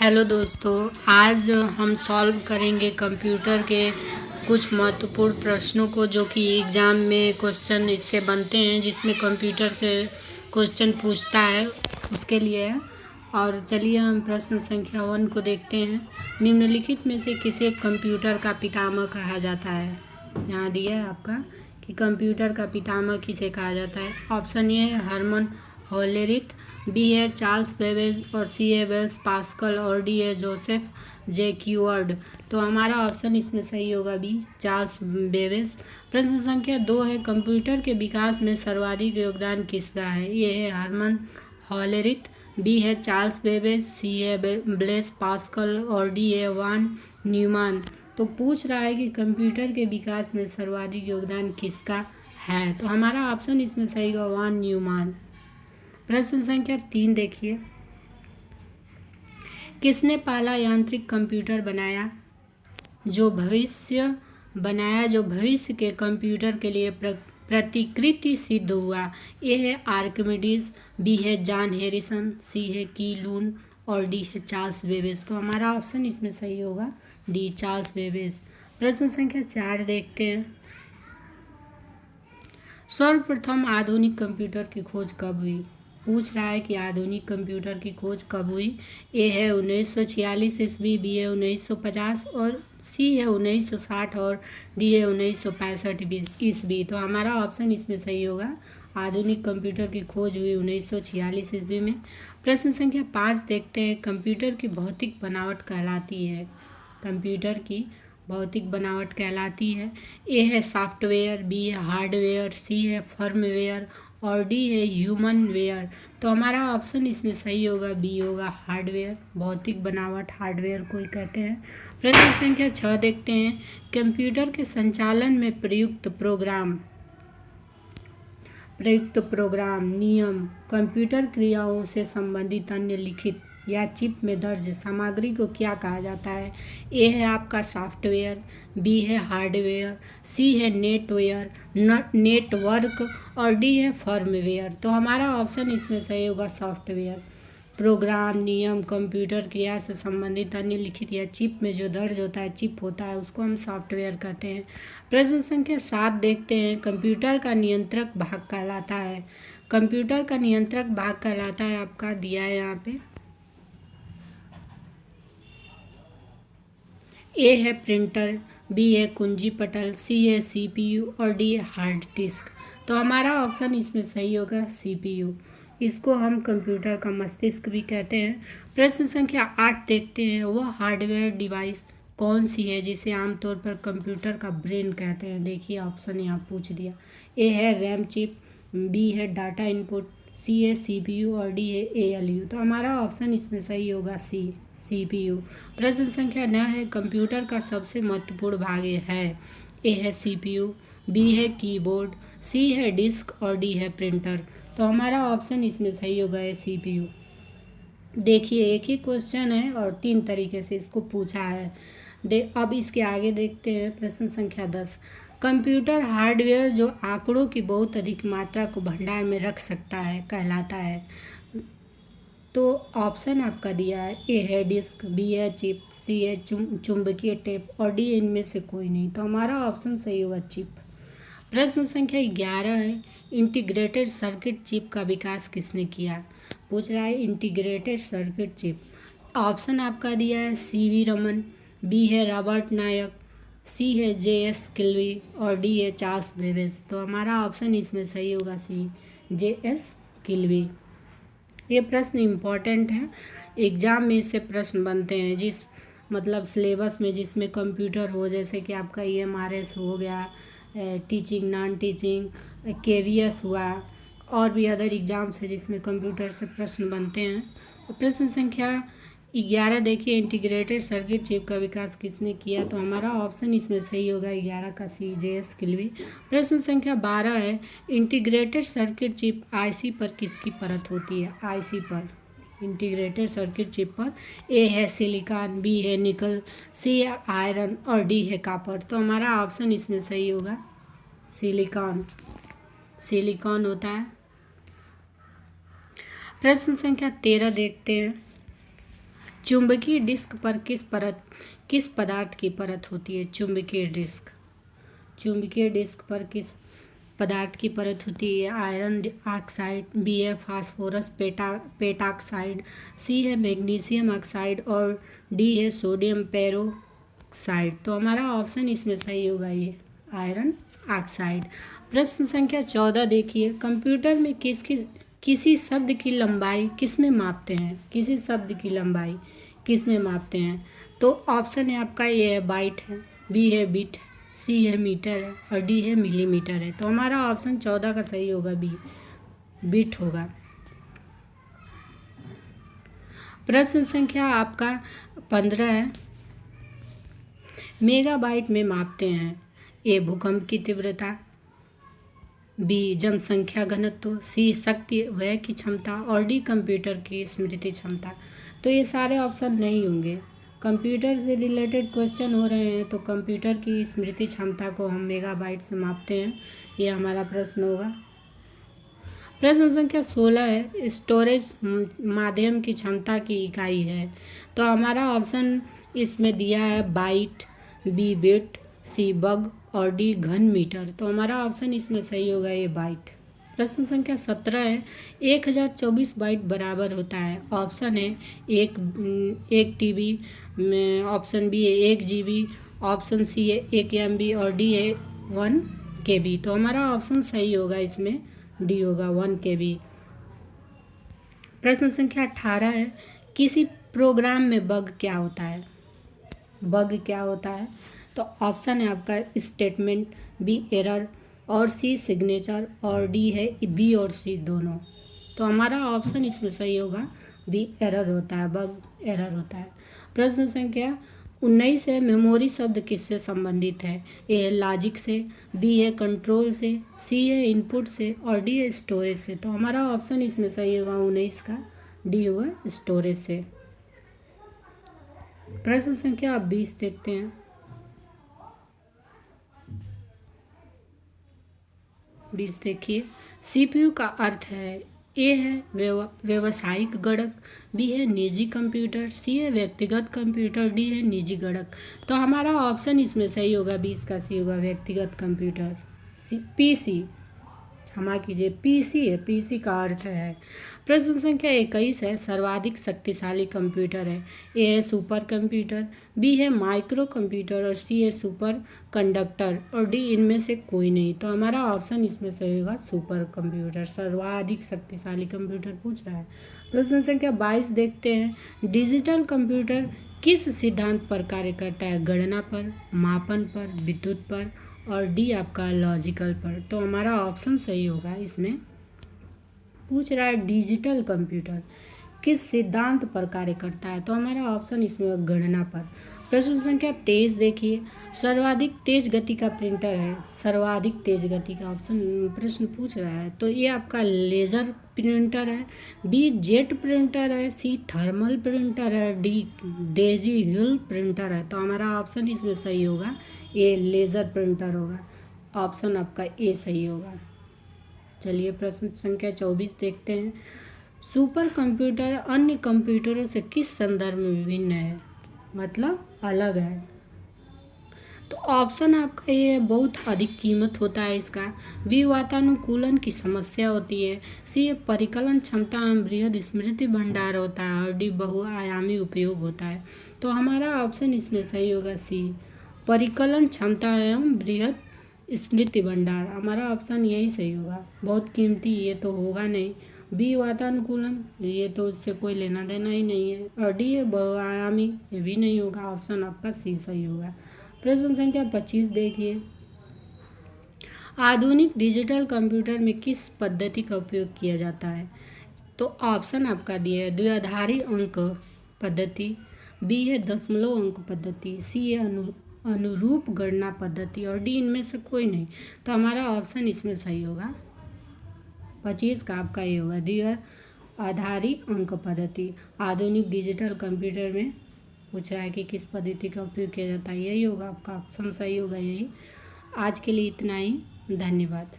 Hello दोस्तों, आज हम सॉल्व करेंगे कंप्यूटर के कुछ महत्वपूर्ण प्रश्नों को जो कि एग्ज़ाम में क्वेश्चन इससे बनते हैं, जिसमें कंप्यूटर से क्वेश्चन पूछता है उसके लिए है। और चलिए हम प्रश्न संख्या 1 को देखते हैं। निम्नलिखित में से किसे कंप्यूटर का पितामह कहा जाता है? यहाँ दिया है आपका कि कंप्यूटर का पितामह किसे कहा जाता है। ऑप्शन ए है हरमन होलेरिथ, बी है चार्ल्स बेबेज और सी है वेल्स पास्कल और डी है जोसेफ जैक्यूअर्ड। तो हमारा ऑप्शन इसमें सही होगा बी, चार्ल्स बेबेज। प्रश्न संख्या 2 है कंप्यूटर के विकास में सर्वाधिक योगदान किसका है? ये है हरमन होलेरिथ, बी है चार्ल्स बेबेज, सी है ब्लेस पास्कल और डी है वान न्यूमान। तो पूछ रहा है कि कंप्यूटर के विकास में सर्वाधिक योगदान किसका है, तो हमारा ऑप्शन इसमें सही होगा वान न्यूमान। प्रश्न संख्या 3 देखिए, किसने पहला यांत्रिक कंप्यूटर बनाया जो भविष्य के कंप्यूटर के लिए प्रतिकृति सिद्ध हुआ? ए है आर्किमिडीज, बी है जॉन हैरिसन, सी है की लून और डी है चार्ल्स बेबेज। तो हमारा ऑप्शन इसमें सही होगा डी, चार्ल्स बेबेज। प्रश्न संख्या 4 देखते हैं, सर्वप्रथम आधुनिक कंप्यूटर की खोज कब हुई? पूछ रहा है कि आधुनिक कंप्यूटर की खोज कब हुई। ए है 1946 ईस्वी, बी है 1950 और सी है 1960 और डी है 1965 ईस्वी। तो हमारा ऑप्शन इसमें सही होगा, आधुनिक कंप्यूटर की खोज हुई 1946 ईस्वी में। प्रश्न संख्या 5 देखते हैं, कंप्यूटर की भौतिक बनावट कहलाती है। कंप्यूटर की भौतिक बनावट कहलाती है। ए है सॉफ्टवेयर, बी है हार्डवेयर, सी है फर्मवेयर और डी है ह्यूमन वेयर। तो हमारा ऑप्शन इसमें सही होगा बी होगा, हार्डवेयर। भौतिक बनावट हार्डवेयर को ही कहते हैं। प्रश्न संख्या 6 देखते हैं, कंप्यूटर के संचालन में प्रयुक्त प्रोग्राम, नियम, कंप्यूटर क्रियाओं से संबंधित अन्य लिखित या चिप में दर्ज सामग्री को क्या कहा जाता है? ए है आपका सॉफ्टवेयर, बी है हार्डवेयर, सी है नेटवर्क और डी है फर्मवेयर। तो हमारा ऑप्शन इसमें सही होगा सॉफ्टवेयर। प्रोग्राम, नियम, कंप्यूटर क्रिया से संबंधित अन्य लिखित या चिप में जो दर्ज होता है, चिप होता है, उसको हम सॉफ्टवेयर कहते हैं। प्रश्न संख्या 7 देखते हैं, कंप्यूटर का नियंत्रक भाग कहलाता है। कंप्यूटर का नियंत्रक भाग कहलाता है, आपका दिया है यहाँ पे। ए है प्रिंटर, बी है कुंजी पटल, सी है सीपीयू और डी है हार्ड डिस्क। तो हमारा ऑप्शन इसमें सही होगा सीपीयू। इसको हम कंप्यूटर का मस्तिष्क भी कहते हैं। प्रश्न संख्या 8 देखते हैं, वह हार्डवेयर डिवाइस कौन सी है जिसे आमतौर पर कंप्यूटर का ब्रेन कहते हैं? देखिए ऑप्शन यहाँ पूछ दिया। ए है रैम चिप, बी है डाटा इनपुट, सी है सीपीयू और डी है एएलयू। तो हमारा ऑप्शन इसमें सही होगा सी, सीपीयू। प्रश्न संख्या 9 है, कंप्यूटर का सबसे महत्वपूर्ण भाग है। ए है सीपीयू, बी है कीबोर्ड, सी है डिस्क और डी है प्रिंटर। तो हमारा ऑप्शन इसमें सही होगा है सीपीयू। देखिए एक ही क्वेश्चन है और 3 तरीके से इसको पूछा है। अब इसके आगे देखते हैं प्रश्न संख्या 10, कंप्यूटर हार्डवेयर जो आंकड़ों की बहुत अधिक मात्रा को भंडार में रख सकता है कहलाता है। तो ऑप्शन आपका दिया है, ए है डिस्क, बी है चिप, सी है चुंबकीय टेप और डी इनमें से कोई नहीं। तो हमारा ऑप्शन सही होगा चिप। प्रश्न संख्या 11 है, इंटीग्रेटेड सर्किट चिप का विकास किसने किया? पूछ रहा है इंटीग्रेटेड सर्किट चिप। ऑप्शन आपका दिया है सीवी रमन, बी है रॉबर्ट नायक, सी है जेएस किल्वी और डी है चार्ल्स बेबेज। तो हमारा ऑप्शन इसमें सही होगा सी, जेएस किल्वी। ये प्रश्न इम्पॉर्टेंट है, एग्ज़ाम में इससे प्रश्न बनते हैं, जिस मतलब सिलेबस में जिसमें कंप्यूटर हो, जैसे कि आपका ईएमआरएस हो गया, टीचिंग नॉन टीचिंग, केवीएस हुआ, और भी अदर एग्ज़ाम्स है जिसमें कंप्यूटर से प्रश्न बनते हैं। प्रश्न संख्या 11 देखिए, इंटीग्रेटेड सर्किट चिप का विकास किसने किया? तो हमारा ऑप्शन इसमें सही होगा 11 का सी, जेएस किल्वी। प्रश्न संख्या 12 है, इंटीग्रेटेड सर्किट चिप आईसी पर किसकी परत होती है? आईसी पर, इंटीग्रेटेड सर्किट चिप पर ए है सिलिकॉन, बी है निकल, सी है आयरन और डी है कॉपर। तो हमारा ऑप्शन इसमें सही होगा सिलिकॉन, सिलिकॉन होता है। प्रश्न संख्या 13 देखते हैं, चुंबकीय डिस्क पर किस पदार्थ की परत होती है? चुंबकीय डिस्क पर किस पदार्थ की परत होती है? आयरन ऑक्साइड, बी है फास्फोरस पेटाक्साइड, सी है मैग्नीशियम ऑक्साइड और डी है सोडियम पेरोक्साइड। तो हमारा ऑप्शन इसमें सही होगा ये आयरन ऑक्साइड। प्रश्न संख्या 14 देखिए, कंप्यूटर में किसी शब्द की लंबाई किस में मापते हैं? किसी शब्द की लंबाई किस में मापते हैं? तो ऑप्शन है आपका ए है बाइट है, बी है बिट है, सी है मीटर है और डी है मिलीमीटर है। तो हमारा ऑप्शन 14 का सही होगा बी, बिट होगा। प्रश्न संख्या आपका 15 है, मेगाबाइट में मापते हैं। ए भूकंप की तीव्रता, बी जनसंख्या घनत्व, सी शक्ति व्यय की क्षमता और डी कंप्यूटर की स्मृति क्षमता। तो ये सारे ऑप्शन नहीं होंगे। कंप्यूटर से रिलेटेड क्वेश्चन हो रहे हैं तो कंप्यूटर की स्मृति क्षमता को हम मेगाबाइट से मापते हैं, ये हमारा प्रश्न होगा। प्रश्न संख्या 16 है, स्टोरेज माध्यम की क्षमता की इकाई है। तो हमारा ऑप्शन इसमें दिया है बाइट, बी बिट, सी बग और डी घन मीटर। तो हमारा ऑप्शन इसमें सही होगा ये बाइट। प्रश्न संख्या 17 है, 1024 बाइट बराबर होता है। ऑप्शन है एक टीबी, ऑप्शन बी है 1 जीबी, ऑप्शन सी है 1 MB और डी है 1 KB। तो हमारा ऑप्शन सही होगा इसमें डी होगा 1 KB। प्रश्न संख्या 18 है, किसी प्रोग्राम में बग क्या होता है? बग क्या होता है? तो ऑप्शन है आपका स्टेटमेंट, बी एरर और सी सिग्नेचर और डी है बी और सी दोनों। तो हमारा ऑप्शन इसमें सही होगा बी एरर होता है, बग एरर होता है। प्रश्न संख्या 19 है, मेमोरी शब्द किससे संबंधित है? ए है लॉजिक से, बी है कंट्रोल से, सी है इनपुट से और डी है स्टोरेज से। तो हमारा ऑप्शन इसमें सही होगा 19 का डी होगा स्टोरेज से। प्रश्न संख्या 20 देखते हैं। देखिए, CPU का अर्थ है, ए है व्यवसायिक गणक, बी है निजी कंप्यूटर, सी है व्यक्तिगत कंप्यूटर, डी है निजी गणक। तो हमारा ऑप्शन इसमें सही होगा 20 का सी होगा व्यक्तिगत कंप्यूटर। PC क्षमा कीजिए PC है, PC का अर्थ है। प्रश्न संख्या 21 है, सर्वाधिक शक्तिशाली कंप्यूटर है। ए है सुपर कंप्यूटर, बी है माइक्रो कंप्यूटर और सी है सुपर कंडक्टर और डी इनमें से कोई नहीं। तो हमारा ऑप्शन इसमें सही होगा सुपर कंप्यूटर, सर्वाधिक शक्तिशाली कंप्यूटर पूछ रहा है। प्रश्न संख्या 22 देखते हैं, डिजिटल कंप्यूटर किस सिद्धांत पर कार्य करता है? गणना पर, मापन पर, विद्युत पर और डी आपका लॉजिकल पर। तो हमारा ऑप्शन सही होगा इसमें, पूछ रहा है डिजिटल कंप्यूटर किस सिद्धांत पर कार्य करता है? तो हमारा ऑप्शन इसमें गणना पर। प्रश्न संख्या 23 देखिए, सर्वाधिक तेज गति का प्रिंटर है। सर्वाधिक तेज गति का ऑप्शन प्रश्न पूछ रहा है, तो ये आपका लेज़र प्रिंटर है, बी जेट प्रिंटर है, सी थर्मल प्रिंटर है, डी डेजी हिल प्रिंटर है। तो हमारा ऑप्शन इसमें सही होगा ये लेज़र प्रिंटर होगा, ऑप्शन आपका ए सही होगा। चलिए प्रश्न संख्या 24 देखते हैं, सुपर कंप्यूटर अन्य कंप्यूटरों से किस संदर्भ में विभिन्न है? मतलब अलग है। तो ऑप्शन आपका ये है, बहुत अधिक कीमत होता है इसका, बी वातानुकूलन की समस्या होती है, सी परिकलन क्षमता एवं बृहद स्मृति भंडार होता है और डी बहुआयामी उपयोग होता है। तो हमारा ऑप्शन इसमें सही होगा सी, परिकलन क्षमता एवं बृहद स्मृति भंडार। हमारा ऑप्शन यही सही होगा, बहुत कीमती ये तो होगा नहीं। बी वातानुकूलन ये तो इससे कोई लेना देना ही नहीं है और डी है बहुआयामी, ये भी नहीं होगा, ऑप्शन आपका सी सही होगा। प्रश्न संख्या 25 देखिए, आधुनिक डिजिटल कंप्यूटर में किस पद्धति का उपयोग किया जाता है? तो ऑप्शन आपका दिया है द्विआधारी अंक पद्धति, बी है दशमलव अंक पद्धति, सी है अनुरूप गणना पद्धति और डी इनमें से कोई नहीं। तो हमारा ऑप्शन इसमें सही होगा 25 का आपका ये होगा द्विआधारी अंक पद्धति। आधुनिक डिजिटल कंप्यूटर में पूछ रहा है कि किस पद्धति का उपयोग किया जाता है, यही होगा आपका ऑप्शन सही होगा यही। आज के लिए इतना ही, धन्यवाद।